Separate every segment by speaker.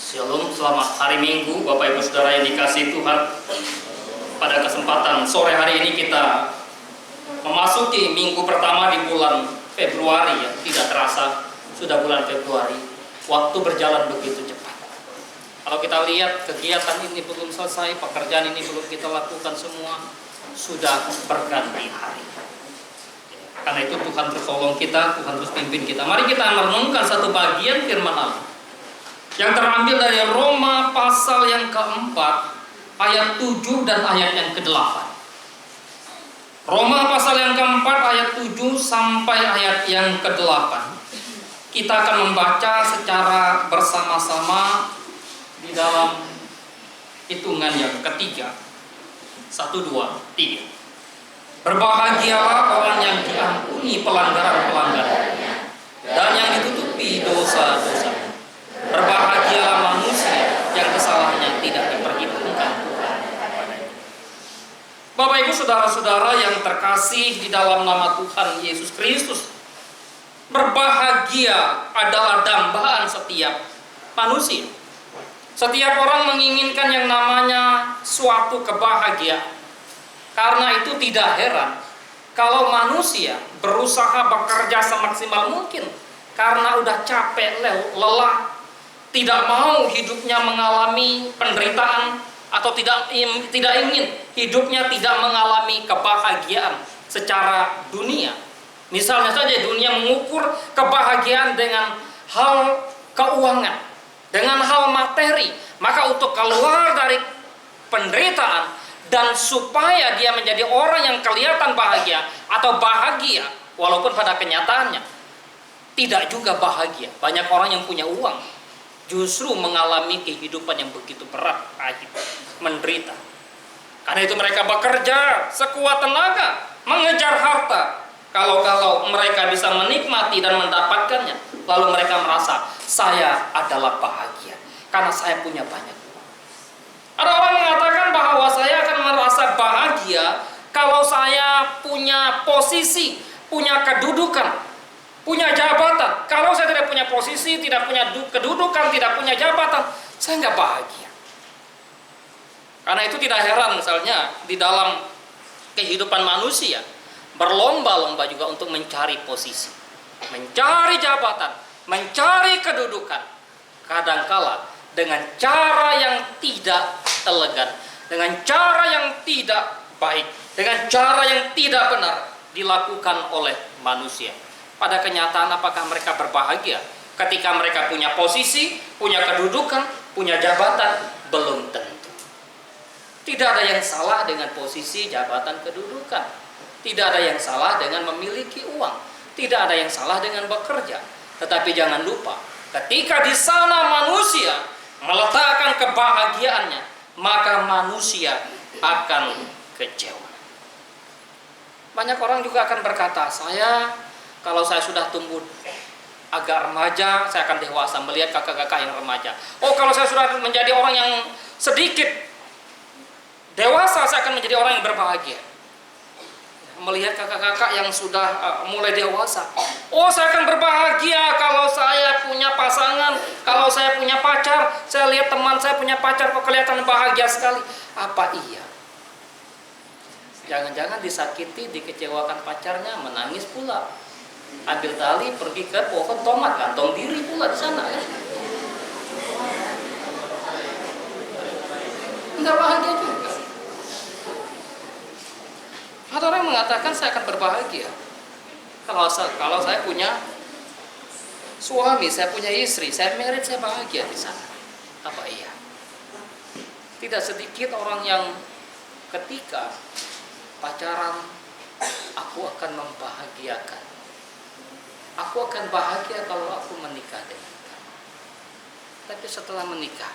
Speaker 1: Shalom, selamat hari Minggu Bapak Ibu Saudara yang dikasihi Tuhan. Pada kesempatan sore hari ini kita memasuki minggu pertama di bulan Februari ya. Tidak terasa sudah bulan Februari. Waktu berjalan begitu cepat. Kalau kita lihat kegiatan ini belum selesai, pekerjaan ini belum kita lakukan semua, sudah berganti hari. Karena itu Tuhan terus tolong kita, Tuhan terus pimpin kita. Mari kita merenungkan satu bagian firman Allah yang terambil dari Roma pasal yang keempat, ayat 7 dan ayat yang ke-8. Roma pasal yang keempat, ayat 7 sampai ayat yang ke-8. Kita akan membaca secara bersama-sama di dalam hitungan yang ketiga. 1, 2, 3. Berbahagialah orang yang diampuni pelanggaran-pelanggarannya dan yang ditutupi dosa-dosanya. Berbahagialah manusia yang kesalahannya tidak diperhitungkan kepadanya. Bapak Ibu Saudara-saudara yang terkasih di dalam nama Tuhan Yesus Kristus, berbahagia adalah dambaan setiap manusia. Setiap orang menginginkan yang namanya suatu kebahagiaan. Karena itu tidak heran kalau manusia berusaha bekerja semaksimal mungkin karena udah capek, lelah, tidak mau hidupnya mengalami penderitaan atau tidak ingin hidupnya tidak mengalami kebahagiaan secara dunia. Misalnya saja dunia mengukur kebahagiaan dengan hal keuangan, dengan hal materi. Maka untuk keluar dari penderitaan dan supaya dia menjadi orang yang kelihatan bahagia atau bahagia walaupun pada kenyataannya tidak juga bahagia. Banyak orang yang punya uang justru mengalami kehidupan yang begitu berat, pahit, menderita. Karena itu mereka bekerja sekuat tenaga, mengejar harta. Kalau mereka bisa menikmati dan mendapatkannya, lalu mereka merasa saya adalah bahagia karena saya punya banyak uang. Ada orang mengatakan bahwa saya akan merasa bahagia kalau saya punya posisi, punya kedudukan, punya jabatan. Kalau saya tidak punya posisi, tidak punya kedudukan, tidak punya jabatan, saya nggak bahagia. Karena itu tidak heran misalnya di dalam kehidupan manusia berlomba-lomba juga untuk mencari posisi, mencari jabatan, mencari kedudukan. Kadangkala dengan cara yang tidak elegan, dengan cara yang tidak baik, dengan cara yang tidak benar dilakukan oleh manusia. Pada kenyataan apakah mereka berbahagia? Ketika mereka punya posisi, punya kedudukan, punya jabatan, belum tentu. Tidak ada yang salah dengan posisi, jabatan, kedudukan. Tidak ada yang salah dengan memiliki uang. Tidak ada yang salah dengan bekerja. Tetapi jangan lupa, ketika di sana manusia meletakkan kebahagiaannya, maka manusia akan kecewa. Banyak orang juga akan berkata, kalau saya sudah tumbuh agak remaja, saya akan dewasa melihat kakak-kakak yang remaja. Oh, kalau saya sudah menjadi orang yang sedikit dewasa, saya akan menjadi orang yang berbahagia. Melihat kakak-kakak yang sudah mulai dewasa. Oh, saya akan berbahagia kalau saya punya pasangan, kalau saya punya pacar. Saya lihat teman saya punya pacar, kok kelihatan bahagia sekali. Apa iya? Jangan-jangan disakiti, dikecewakan pacarnya, menangis pula. Ambil tali, pergi ke pohon tomat, gantung diri pula di sana ya. Enggak bahagia juga. Ada orang yang mengatakan saya akan berbahagia kalau saya punya suami, saya punya istri, saya married, saya bahagia di sana. Apa iya? Tidak sedikit orang yang ketika pacaran, aku akan membahagiakan. Aku akan bahagia kalau aku menikah dengan kamu. Tapi setelah menikah,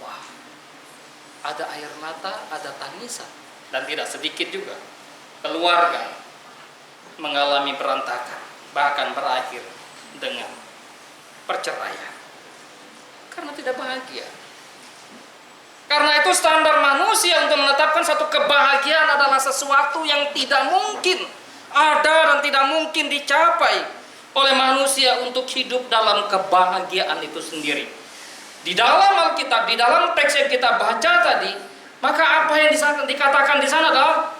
Speaker 1: wah, ada air mata, ada tangisan. Dan tidak sedikit juga keluarga mengalami berantakan, bahkan berakhir dengan perceraian. Karena tidak bahagia. Karena itu standar manusia untuk menetapkan satu kebahagiaan adalah sesuatu yang tidak mungkin ada dan tidak mungkin dicapai oleh manusia untuk hidup dalam kebahagiaan itu sendiri. Di dalam Alkitab, di dalam teks yang kita baca tadi, maka apa yang dikatakan di sana adalah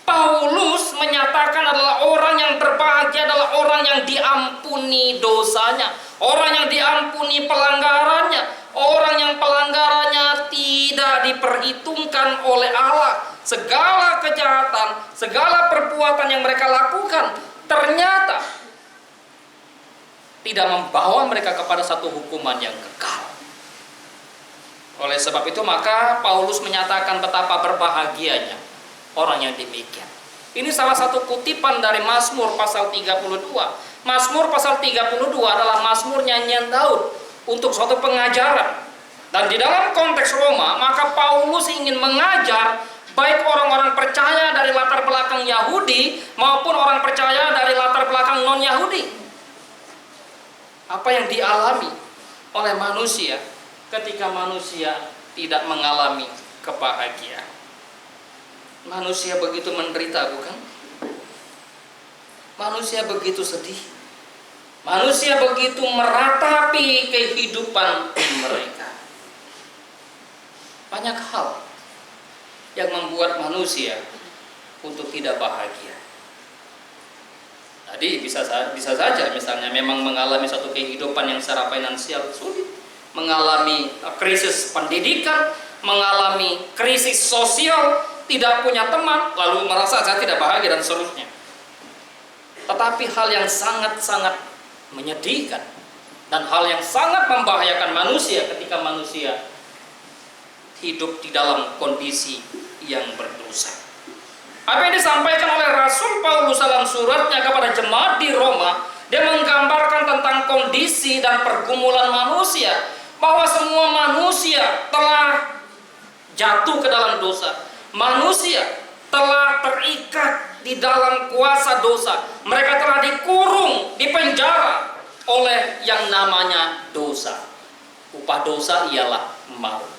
Speaker 1: Paulus menyatakan adalah orang yang berbahagia adalah orang yang diampuni dosanya, orang yang diampuni pelanggarannya, orang yang pelanggarannya tidak diperhitungkan oleh Allah. Segala kejahatan, segala perbuatan yang mereka lakukan ternyata tidak membawa mereka kepada satu hukuman yang kekal. Oleh sebab itu maka Paulus menyatakan betapa berbahagianya orang yang demikian. Ini salah satu kutipan dari Mazmur pasal 32. Mazmur pasal 32 adalah Mazmur nyanyian Daud untuk suatu pengajaran. Dan di dalam konteks Roma, maka Paulus ingin mengajar baik orang-orang percaya dari latar belakang Yahudi maupun orang percaya dari latar belakang non-Yahudi. Apa yang dialami oleh manusia ketika manusia tidak mengalami kebahagiaan. Manusia begitu menderita, bukan? Manusia begitu sedih. Manusia begitu meratapi kehidupan mereka. Banyak hal yang membuat manusia untuk tidak bahagia. Tadi bisa saja misalnya memang mengalami suatu kehidupan yang secara finansial sulit, mengalami krisis pendidikan, mengalami krisis sosial, tidak punya teman, lalu merasa saya tidak bahagia dan seterusnya. Tetapi hal yang sangat-sangat menyedihkan dan hal yang sangat membahayakan manusia ketika manusia hidup di dalam kondisi yang berdosa. Apa yang disampaikan oleh Rasul Paulus dalam suratnya kepada jemaat di Roma, dia menggambarkan tentang kondisi dan pergumulan manusia, bahwa semua manusia telah jatuh ke dalam dosa. Manusia telah terikat di dalam kuasa dosa. Mereka telah dikurung, dipenjara oleh yang namanya dosa. Upah dosa ialah maut.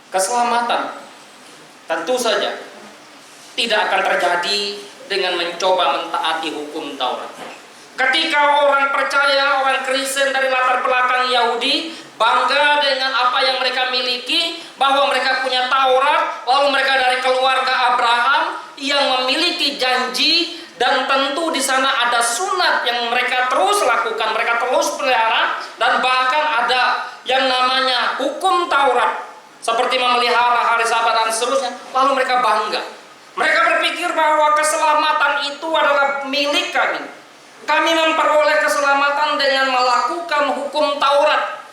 Speaker 1: Keselamatan tentu saja tidak akan terjadi dengan mencoba mentaati hukum Taurat. Ketika orang percaya, orang Kristen dari latar belakang Yahudi bangga dengan apa yang mereka miliki, bahwa mereka punya Taurat, lalu mereka dari keluarga Abraham yang memiliki janji, dan tentu di sana ada sunat yang mereka terus lakukan, mereka terus pelihara, dan bahkan ada yang namanya hukum Taurat seperti memelihara hari Sabat dan seterusnya. Lalu mereka bangga, mereka berpikir bahwa keselamatan itu adalah milik kami. Kami memperoleh keselamatan dengan melakukan hukum Taurat.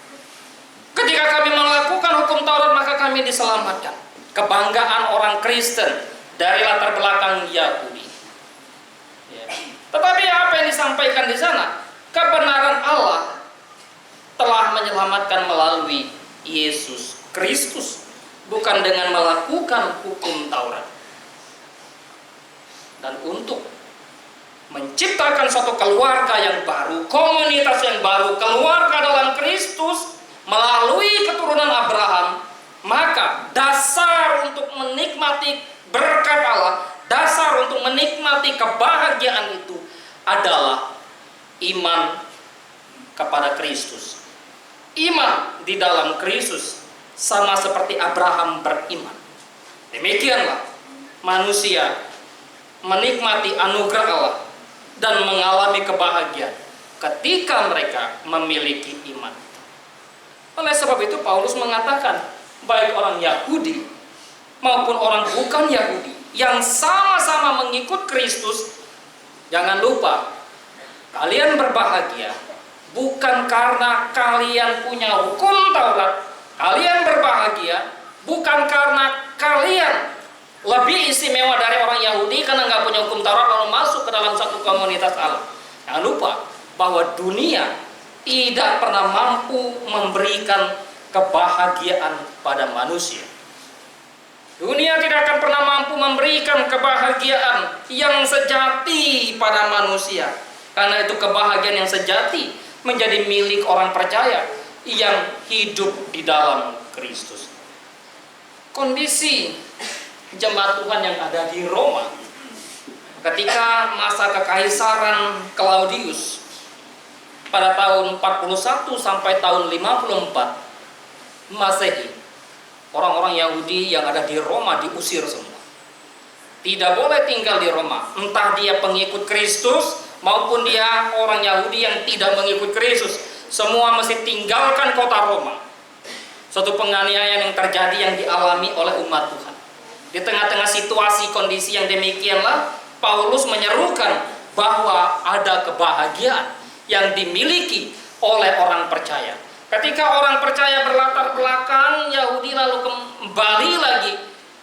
Speaker 1: Ketika kami melakukan hukum Taurat, maka kami diselamatkan. Kebanggaan orang Kristen dari latar belakang Yahudi. Ya. Tetapi apa yang disampaikan di sana? Kebenaran Allah telah menyelamatkan melalui Yesus Kristus, bukan dengan melakukan hukum Taurat. Dan untuk menciptakan suatu keluarga yang baru, komunitas yang baru, keluarga dalam Kristus melalui keturunan Abraham, maka dasar untuk menikmati berkat Allah, dasar untuk menikmati kebahagiaan itu adalah iman kepada Kristus. Iman di dalam Kristus sama seperti Abraham beriman. Demikianlah manusia menikmati anugerah Allah dan mengalami kebahagiaan ketika mereka memiliki iman. Oleh sebab itu Paulus mengatakan, baik orang Yahudi maupun orang bukan Yahudi yang sama-sama mengikut Kristus, jangan lupa kalian berbahagia bukan karena kalian punya hukum Taurat. Kalian berbahagia bukan karena kalian lebih istimewa dari orang Yahudi karena nggak punya hukum Taurat lalu masuk ke dalam satu komunitas Allah. Jangan lupa bahwa dunia tidak pernah mampu memberikan kebahagiaan pada manusia. Dunia tidak akan pernah mampu memberikan kebahagiaan yang sejati pada manusia. Karena itu kebahagiaan yang sejati menjadi milik orang percaya yang hidup di dalam Kristus. Kondisi jemaat Tuhan yang ada di Roma ketika masa kekaisaran Claudius, pada tahun 41 sampai tahun 54 Masehi, orang-orang Yahudi yang ada di Roma diusir semua. Tidak boleh tinggal di Roma, entah dia pengikut Kristus maupun dia orang Yahudi yang tidak mengikut Kristus, semua mesti tinggalkan kota Roma. Suatu penganiayaan yang terjadi yang dialami oleh umat Tuhan. Di tengah-tengah situasi kondisi yang demikianlah Paulus menyerukan bahwa ada kebahagiaan yang dimiliki oleh orang percaya. Ketika orang percaya berlatar belakang Yahudi lalu kembali lagi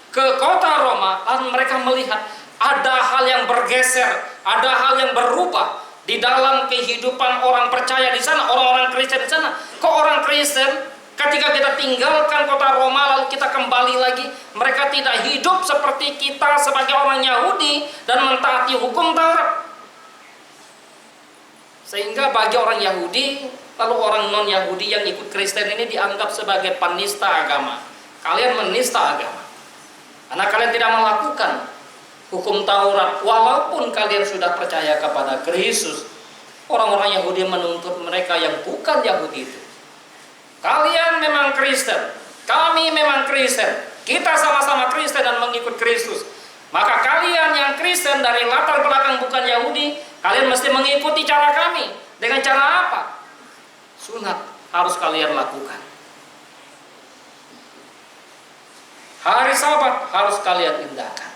Speaker 1: ke kota Roma, dan mereka melihat ada hal yang bergeser, ada hal yang berubah di dalam kehidupan orang percaya di sana, orang-orang Kristen di sana. Kok orang Kristen ketika kita tinggalkan kota Roma lalu kita kembali lagi, mereka tidak hidup seperti kita sebagai orang Yahudi dan mentaati hukum Taurat. Sehingga bagi orang Yahudi, lalu orang non-Yahudi yang ikut Kristen ini dianggap sebagai penista agama. Kalian menista agama karena kalian tidak melakukan hukum Taurat walaupun kalian sudah percaya kepada Kristus. Orang-orang Yahudi menuntut mereka yang bukan Yahudi itu. Kalian memang Kristen, kami memang Kristen, kita sama-sama Kristen dan mengikut Kristus. Maka kalian yang Kristen dari latar belakang bukan Yahudi, kalian mesti mengikuti cara kami. Dengan cara apa? Sunat harus kalian lakukan. Hari Sabat harus kalian indahkan.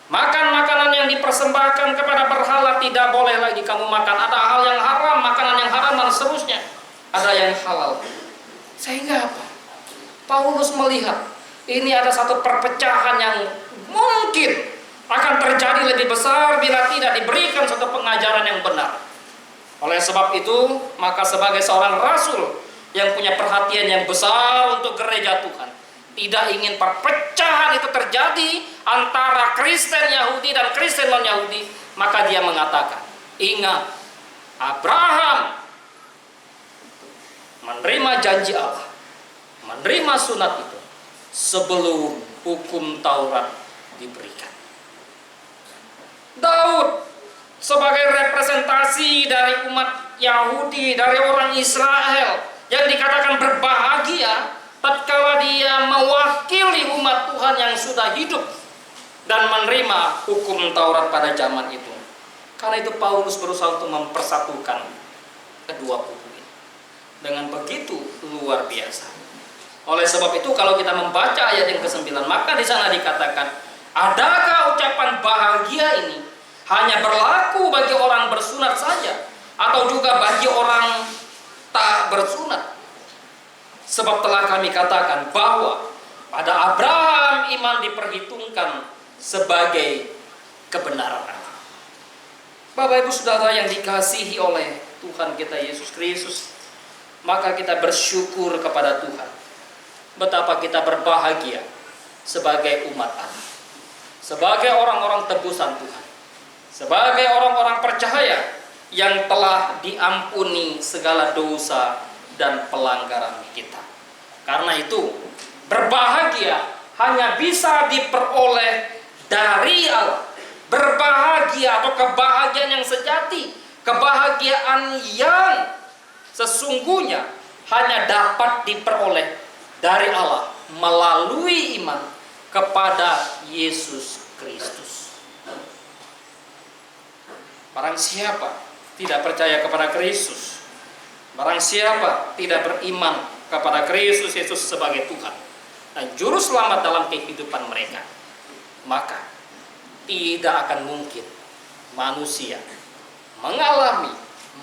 Speaker 1: Makan makanan yang dipersembahkan kepada berhala tidak boleh lagi kamu makan. Ada hal yang haram, makanan yang haram dan seterusnya. Ada yang halal. Sehingga apa? Paulus melihat ini ada satu perpecahan yang mungkin akan terjadi lebih besar bila tidak diberikan satu pengajaran yang benar. Oleh sebab itu, maka sebagai seorang rasul yang punya perhatian yang besar untuk gereja Tuhan, tidak ingin perpecahan itu terjadi antara Kristen Yahudi dan Kristen non-Yahudi, maka dia mengatakan, ingat, Abraham menerima janji Allah, menerima sunat itu sebelum hukum Taurat diberikan. Daud sebagai representasi dari umat Yahudi, dari orang Israel yang dikatakan berbahagia tatkala dia mewakili umat Tuhan yang sudah hidup dan menerima hukum Taurat pada zaman itu. Karena itu Paulus berusaha untuk mempersatukan kedua kubu ini dengan begitu luar biasa. Oleh sebab itu kalau kita membaca ayat yang ke-9, maka di sana dikatakan, adakah ucapan bahagia ini hanya berlaku bagi orang bersunat saja atau juga bagi orang tak bersunat? Sebab telah kami katakan bahwa pada Abraham iman diperhitungkan sebagai kebenaran. Bapak Ibu Saudara yang dikasihi oleh Tuhan kita Yesus Kristus, maka kita bersyukur kepada Tuhan betapa kita berbahagia sebagai umat Allah, sebagai orang-orang tebusan Tuhan, sebagai orang-orang percaya yang telah diampuni segala dosa dan pelanggaran kita. Karena itu berbahagia hanya bisa diperoleh dari Allah. Berbahagia atau kebahagiaan yang sejati, kebahagiaan yang sesungguhnya hanya dapat diperoleh dari Allah melalui iman kepada Yesus Kristus. Barang siapa tidak percaya kepada Kristus, barang siapa tidak beriman kepada Kristus Yesus sebagai Tuhan dan juru selamat dalam kehidupan mereka, maka tidak akan mungkin manusia mengalami,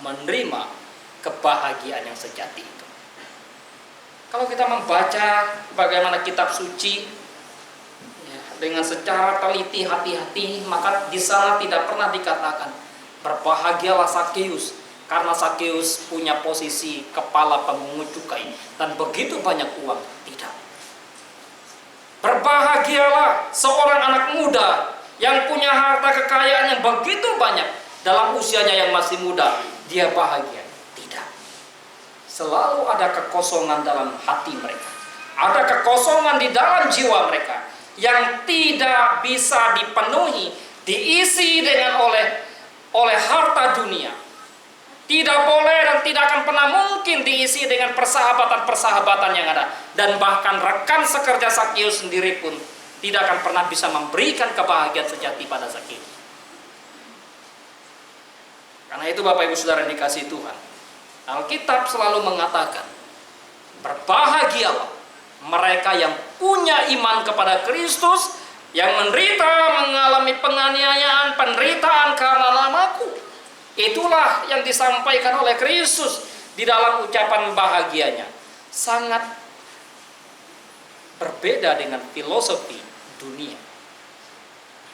Speaker 1: menerima kebahagiaan yang sejati itu. Kalau kita membaca bagaimana kitab suci ya, dengan secara teliti, hati-hati, maka di sana tidak pernah dikatakan berbahagialah Sakeus karena Sakeus punya posisi kepala pemungut cukai dan begitu banyak uang. Tidak. Berbahagialah seorang anak muda yang punya harta kekayaan yang begitu banyak dalam usianya yang masih muda, dia bahagia. Tidak. Selalu ada kekosongan dalam hati mereka. Ada kekosongan di dalam jiwa mereka yang tidak bisa dipenuhi, diisi dengan oleh harta dunia. Tidak boleh dan tidak akan pernah mungkin diisi dengan persahabatan-persahabatan yang ada. Dan bahkan rekan sekerja Sakeus sendiri pun tidak akan pernah bisa memberikan kebahagiaan sejati pada Sakeus. Karena itu Bapak Ibu Saudara yang dikasihi Tuhan, Alkitab selalu mengatakan, berbahagialah mereka yang punya iman kepada Kristus, yang menderita mengalami penganiayaan, penderitaan karena namaku. Itulah yang disampaikan oleh Kristus di dalam ucapan bahagianya. Sangat berbeda dengan filosofi dunia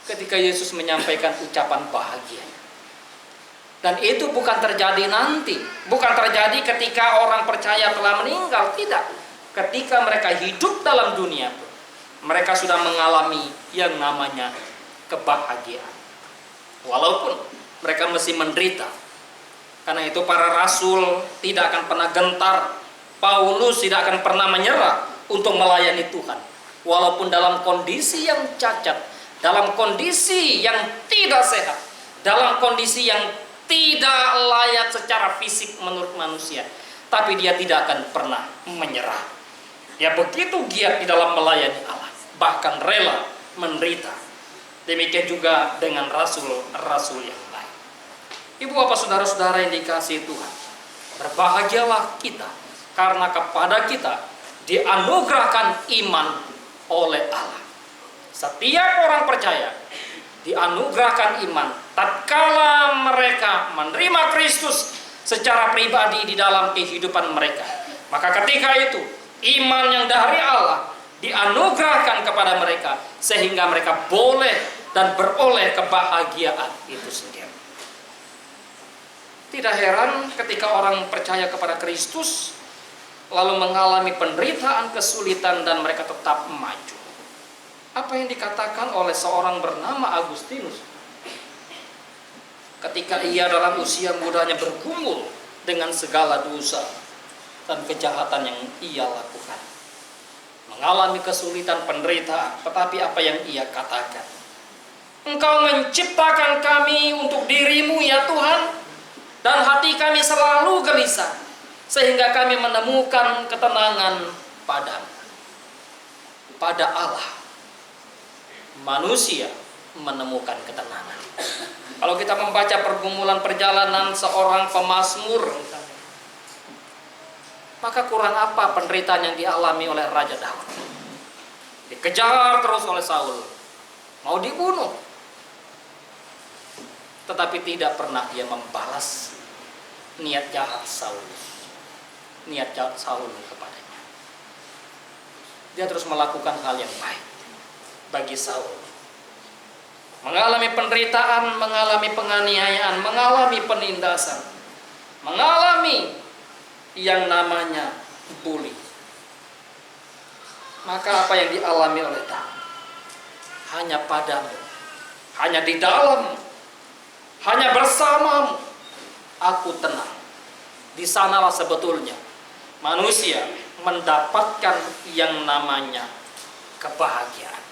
Speaker 1: ketika Yesus menyampaikan ucapan bahagianya. Dan itu bukan terjadi nanti, bukan terjadi ketika orang percaya telah meninggal, tidak. Ketika mereka hidup dalam dunia, mereka sudah mengalami yang namanya kebahagiaan. Walaupun mereka mesti menderita. Karena itu para rasul tidak akan pernah gentar, Paulus tidak akan pernah menyerah untuk melayani Tuhan. Walaupun dalam kondisi yang cacat, dalam kondisi yang tidak sehat, dalam kondisi yang tidak layak secara fisik menurut manusia, tapi dia tidak akan pernah menyerah. Dia begitu giat di dalam melayani Allah, bahkan rela menderita. Demikian juga dengan rasul-rasul yang lain. Ibu bapak saudara-saudara yang dikasihi Tuhan, berbahagialah kita karena kepada kita dianugerahkan iman oleh Allah. Setiap orang percaya dianugerahkan iman tatkala mereka menerima Kristus secara pribadi di dalam kehidupan mereka. Maka ketika itu iman yang dari Allah dianugerahkan kepada mereka sehingga mereka boleh dan beroleh kebahagiaan itu sendiri. Tidak heran ketika orang percaya kepada Kristus lalu mengalami penderitaan, kesulitan, dan mereka tetap maju. Apa yang dikatakan oleh seorang bernama Agustinus ketika ia dalam usia mudanya bergumul dengan segala dosa dan kejahatan yang ia lakukan, mengalami kesulitan, penderitaan, tetapi apa yang ia katakan? Engkau menciptakan kami untuk dirimu ya Tuhan, dan hati kami selalu gelisah sehingga kami menemukan ketenangan padamu. Pada Allah manusia menemukan ketenangan. Kalau kita membaca pergumulan perjalanan seorang pemazmur, maka kurang apa penderitaan yang dialami oleh Raja Daud? Dikejar terus oleh Saul, mau dibunuh, tetapi tidak pernah dia membalas niat jahat Saul kepadanya. Dia terus melakukan hal yang baik bagi Saul. Mengalami penderitaan, mengalami penganiayaan, mengalami penindasan, mengalami yang namanya bully. Maka apa yang dialami oleh Daud? Hanya padamu, hanya di dalammu, hanya bersamamu aku tenang. Di sanalah sebetulnya manusia mendapatkan yang namanya kebahagiaan.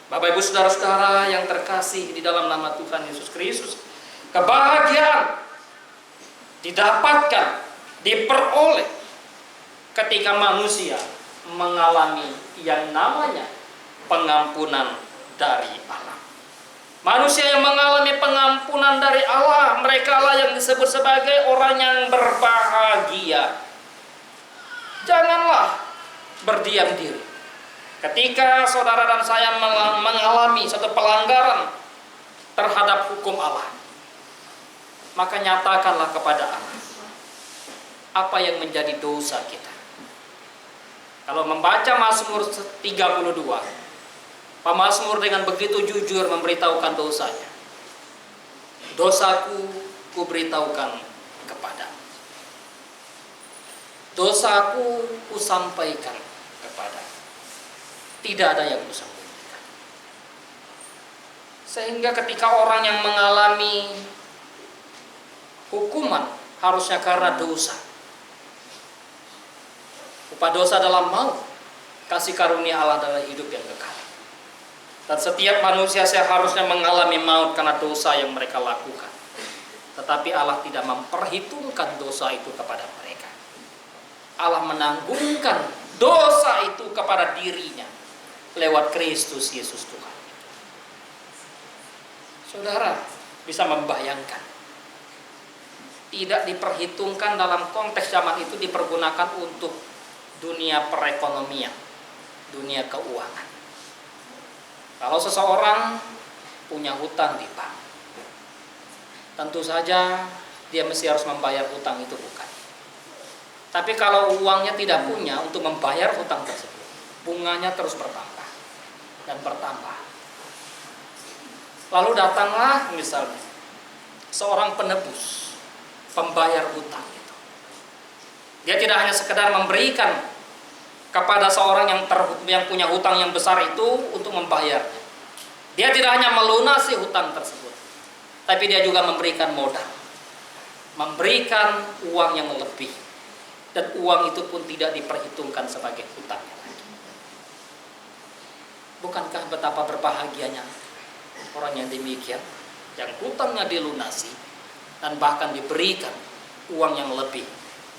Speaker 1: Bapak Ibu saudara-saudara yang terkasih di dalam nama Tuhan Yesus Kristus, kebahagiaan didapatkan, diperoleh ketika manusia mengalami yang namanya pengampunan dari Allah. Manusia yang mengalami pengampunan dari Allah, mereka lah yang disebut sebagai orang yang berbahagia. Janganlah berdiam diri ketika saudara dan saya mengalami satu pelanggaran terhadap hukum Allah. Maka nyatakanlah kepada Allah apa yang menjadi dosa kita. Kalau membaca Mazmur 32, pemazmur dengan begitu jujur memberitahukan dosanya. Dosaku kuberitahukan kepadamu, dosaku kusampaikan kepadamu, tidak ada yang kusembunyikan. Sehingga ketika orang yang mengalami hukuman harusnya karena dosa, upah dosa adalah maut, kasih karunia Allah adalah hidup yang kekal. Dan setiap manusia seharusnya mengalami maut karena dosa yang mereka lakukan. Tetapi Allah tidak memperhitungkan dosa itu kepada mereka. Allah menanggungkan dosa itu kepada dirinya lewat Kristus Yesus Tuhan. Saudara bisa membayangkan, tidak diperhitungkan dalam konteks zaman itu, dipergunakan untuk dunia perekonomian, dunia keuangan. Kalau seseorang punya hutang di bank, tentu saja dia mesti harus membayar hutang itu, bukan? Tapi kalau uangnya tidak punya untuk membayar hutang tersebut, bunganya terus bertambah dan bertambah. Lalu datanglah misalnya seorang penebus, pembayar hutang itu. Dia tidak hanya sekedar memberikan kepada seorang yang punya hutang yang besar itu untuk membayarnya. Dia tidak hanya melunasi hutang tersebut, tapi dia juga memberikan modal, memberikan uang yang lebih, dan uang itu pun tidak diperhitungkan sebagai hutangnya lagi. Bukankah betapa berbahagianya orang yang demikian, yang hutangnya dilunasi dan bahkan diberikan uang yang lebih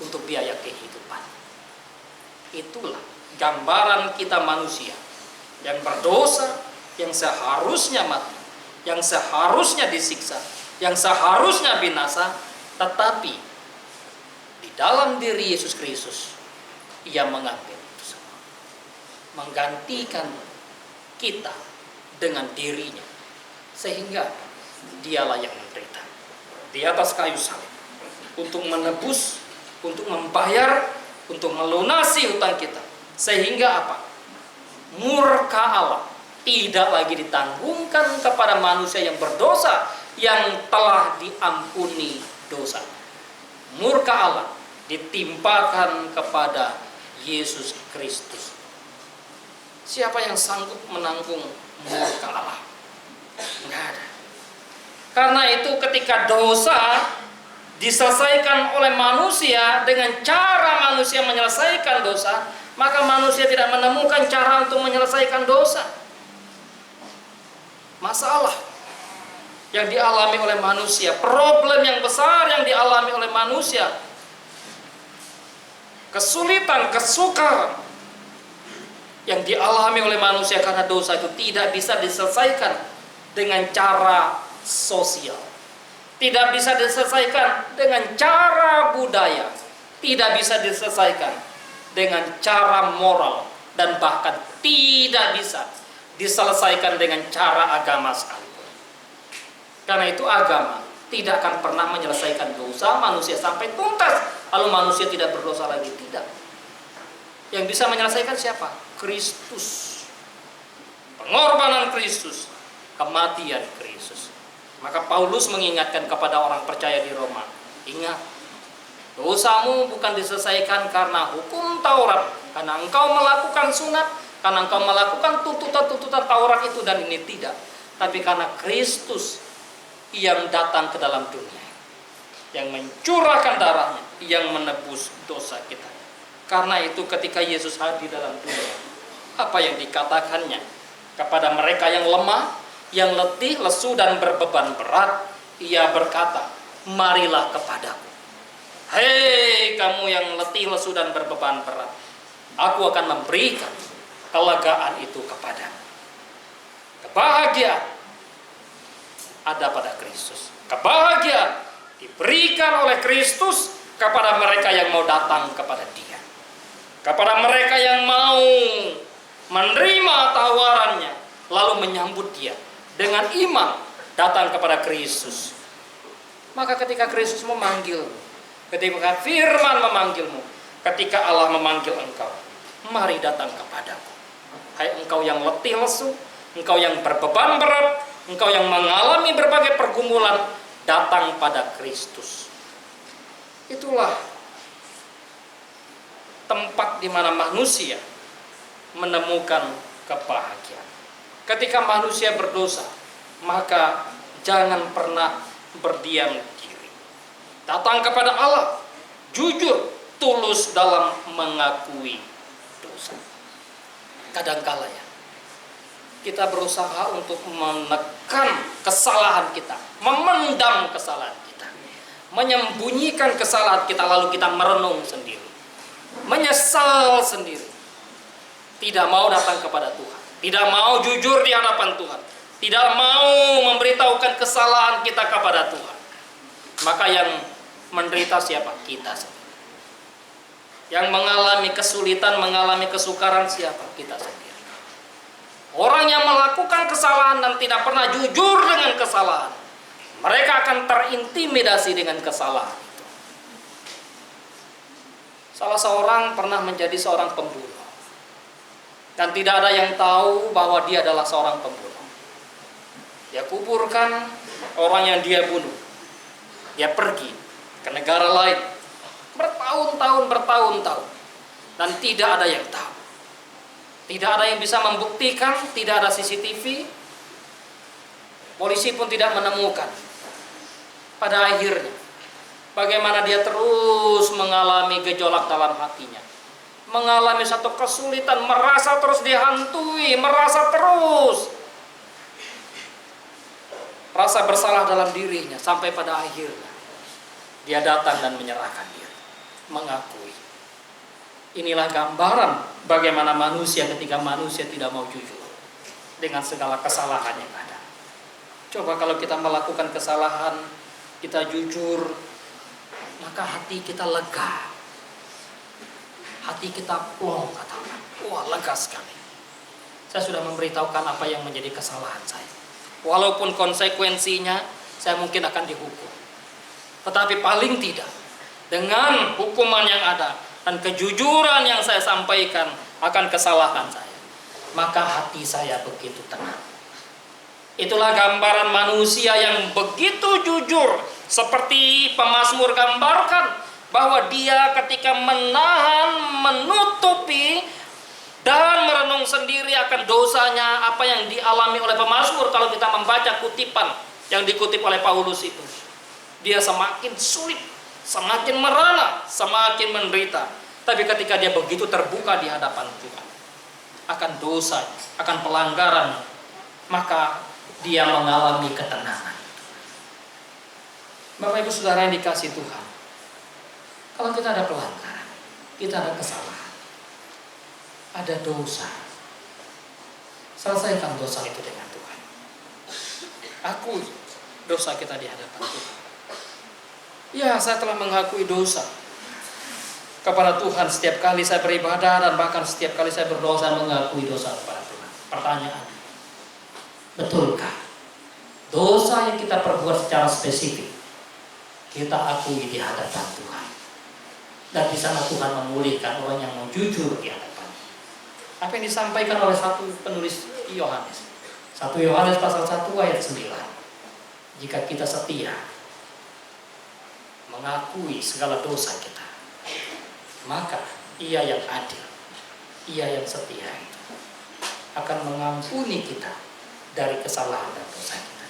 Speaker 1: untuk biaya kehidupan. Itulah gambaran kita manusia yang berdosa, yang seharusnya mati, yang seharusnya disiksa, yang seharusnya binasa, tetapi di dalam diri Yesus Kristus Ia mengambil itu semua, menggantikan kita dengan dirinya, sehingga Dialah yang menderita di atas kayu salib untuk menebus, untuk membayar, untuk melunasi hutang kita, sehingga apa? Murka Allah tidak lagi ditanggungkan kepada manusia yang berdosa yang telah diampuni dosa. Murka Allah ditimpakan kepada Yesus Kristus. Siapa yang sanggup menanggung murka Allah? Enggak ada. Karena itu ketika dosa diselesaikan oleh manusia dengan cara manusia menyelesaikan dosa, maka manusia tidak menemukan cara untuk menyelesaikan dosa. Masalah yang dialami oleh manusia, problem yang besar yang dialami oleh manusia, kesulitan, kesukaran yang dialami oleh manusia karena dosa itu tidak bisa diselesaikan dengan cara sosial, tidak bisa diselesaikan dengan cara budaya, tidak bisa diselesaikan dengan cara moral, dan bahkan tidak bisa diselesaikan dengan cara agama sekalipun. Karena itu agama tidak akan pernah menyelesaikan dosa manusia sampai tuntas, lalu manusia tidak berdosa lagi. Tidak. Yang bisa menyelesaikan siapa? Kristus. Pengorbanan Kristus, kematian Kristus. Maka Paulus mengingatkan kepada orang percaya di Roma, ingat, dosamu bukan diselesaikan karena hukum Taurat, karena engkau melakukan sunat, karena engkau melakukan tuntutan-tuntutan Taurat itu dan ini, tidak. Tapi karena Kristus yang datang ke dalam dunia, yang mencurahkan darahnya, yang menebus dosa kita. Karena itu ketika Yesus hadir dalam dunia, apa yang dikatakannya kepada mereka yang lemah, yang letih, lesu, dan berbeban berat, Ia berkata, marilah kepadaku. Hei kamu yang letih, lesu, dan berbeban berat, aku akan memberikan kelegaan itu kepadamu. Kebahagiaan ada pada Kristus. Kebahagiaan diberikan oleh Kristus kepada mereka yang mau datang kepada Dia, kepada mereka yang mau menerima tawarannya lalu menyambut Dia dengan iman, datang kepada Kristus. Maka ketika Kristus memanggil, ketika firman memanggilmu, ketika Allah memanggil engkau, mari datang kepadaku. Hai engkau yang letih lesu, engkau yang berbeban berat, engkau yang mengalami berbagai pergumulan, datang pada Kristus. Itulah tempat di mana manusia menemukan kebahagiaan. Ketika manusia berdosa, maka jangan pernah berdiam diri. Datang kepada Allah, jujur, tulus dalam mengakui dosa. Kadangkala ya, kita berusaha untuk menekan kesalahan kita, memendam kesalahan kita. menyembunyikan kesalahan kita lalu kita merenung sendiri, menyesal sendiri, tidak mau datang kepada Tuhan, tidak mau jujur di hadapan Tuhan, tidak mau memberitahukan kesalahan kita kepada Tuhan. Maka yang menderita siapa? Kita sendiri. Yang mengalami kesulitan, mengalami kesukaran siapa? Kita sendiri. Orang yang melakukan kesalahan dan tidak pernah jujur dengan kesalahan, mereka akan terintimidasi dengan kesalahan itu. Salah seorang pernah menjadi seorang pembunuh, dan tidak ada yang tahu bahwa dia adalah seorang pembunuh. Dia kuburkan orang yang dia bunuh. Dia pergi ke negara lain, bertahun-tahun, dan tidak ada yang tahu. Tidak ada yang bisa membuktikan, tidak ada CCTV. Polisi pun tidak menemukan. Pada akhirnya, bagaimana dia terus mengalami gejolak dalam hatinya, mengalami satu kesulitan, merasa terus dihantui, merasa terus rasa bersalah dalam dirinya, sampai pada akhirnya dia datang dan menyerahkan diri, mengakui. Inilah gambaran bagaimana manusia ketika manusia tidak mau jujur dengan segala kesalahan yang ada. Coba kalau kita melakukan kesalahan, kita jujur, maka hati kita lega, hati kita plong, katakan, wah lega sekali. Saya sudah memberitahukan apa yang menjadi kesalahan saya. Walaupun konsekuensinya saya mungkin akan dihukum, tetapi paling tidak dengan hukuman yang ada dan kejujuran yang saya sampaikan akan kesalahan saya, maka hati saya begitu tenang. Itulah gambaran manusia yang begitu jujur, seperti pemazmur gambarkan, bahwa dia ketika menahan, menutupi dan merenung sendiri akan dosanya, apa yang dialami oleh pemazmur. Kalau kita membaca kutipan yang dikutip oleh Paulus itu, dia semakin sulit, semakin merana, semakin menderita. Tapi ketika dia begitu terbuka di hadapan Tuhan akan dosa, akan pelanggaran, maka dia mengalami ketenangan. Bapak Ibu Saudara yang dikasihi Tuhan, kalau kita ada pelanggaran, kita ada kesalahan, ada dosa, selesaikan dosa itu dengan Tuhan. Akui dosa kita di hadapan Tuhan. Ya, saya telah mengakui dosa kepada Tuhan setiap kali saya beribadah, dan bahkan setiap kali saya berdosa mengakui dosa kepada Tuhan. Pertanyaan, betulkah dosa yang kita perbuat secara spesifik kita akui di hadapan Tuhan? Dan di sana Tuhan memulihkan orang yang mau jujur di hadapan. Apa yang disampaikan oleh satu penulis Yohanes, 1 Yohanes pasal 1 ayat 9. Jika kita setia mengakui segala dosa kita, maka Ia yang adil, Ia yang setia itu akan mengampuni kita dari kesalahan dan dosa kita.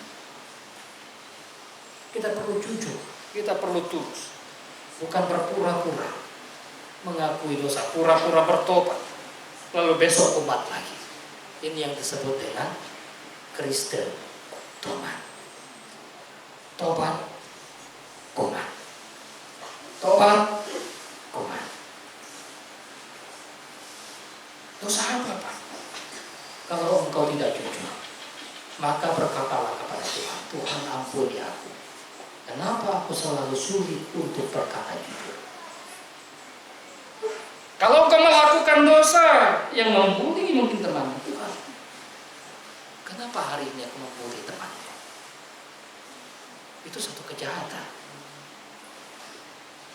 Speaker 1: Kita perlu jujur, kita perlu tulus, bukan berpura-pura mengakui dosa, pura-pura bertobat, lalu besok tobat lagi. Ini yang disebut dengan Kristen tobat. Tobat, tobat, tobat, tobat. Dosa apa, Pak? Kalau engkau tidak jujur, maka berkatalah kepada Tuhan, Tuhan ampuni aku. Kenapa aku selalu sulit untuk berkata jujur? Kalau engkau melakukan dosa yang membuli mungkin teman Tuhan, kenapa hari ini aku membuli temanku? Itu satu kejahatan.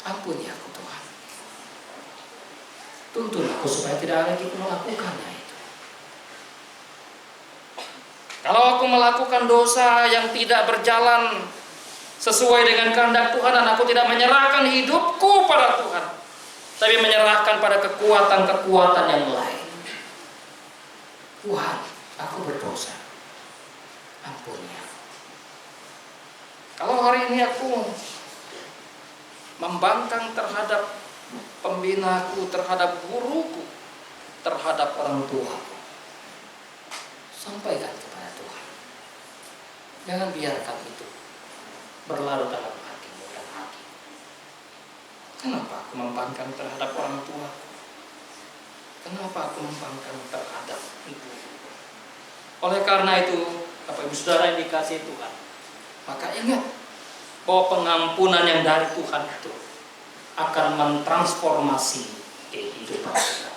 Speaker 1: Ampuni aku Tuhan. Tuntun aku supaya tidak lagi melakukannya itu. Kalau aku melakukan dosa yang tidak berjalan sesuai dengan kehendak Tuhan, dan aku tidak menyerahkan hidupku pada Tuhan, tapi menyerahkan pada kekuatan-kekuatan yang lain. Tuhan, aku berdosa, ampuni aku. Kalau hari ini aku membangkang terhadap pembinaku, terhadap guruku, terhadap orang tuaku, sampaikan kepada Tuhan. Jangan biarkan itu berlarut dalam hatimu dan hati. Kenapa aku membangkang terhadap orang tua? Kenapa aku membangkang terhadap ibu? Oleh karena itu, Bapak Ibu Saudara yang dikasihi Tuhan, maka ingat bahwa pengampunan yang dari Tuhan itu akan mentransformasi kehidupan kita,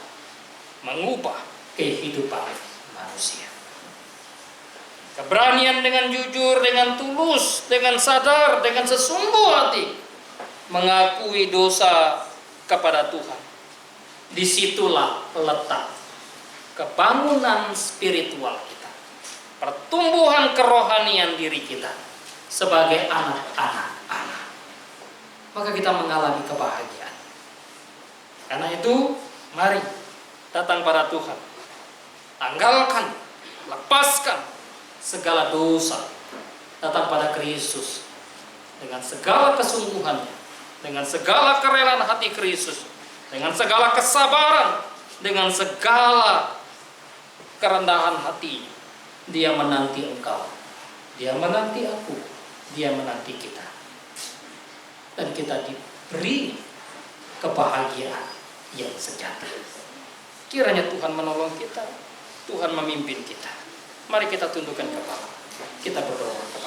Speaker 1: mengubah kehidupan manusia. Keberanian dengan jujur, dengan tulus, dengan sadar, dengan sesungguh hati mengakui dosa kepada Tuhan. Disitulah letak kebangunan spiritual kita, pertumbuhan kerohanian diri kita sebagai anak-anak Allah. Maka kita mengalami kebahagiaan. Karena itu, mari datang pada Tuhan. Tanggalkan, lepaskan segala dosa. Datang pada Kristus dengan segala kesungguhannya, dengan segala kerelaan hati Kristus, dengan segala kesabaran, dengan segala kerendahan hati. Dia menanti engkau, dia menanti aku, dia menanti kita. Dan kita diberi kebahagiaan yang sejati. Kiranya Tuhan menolong kita, Tuhan memimpin kita. Mari kita tundukkan kepala, kita berdoa kepada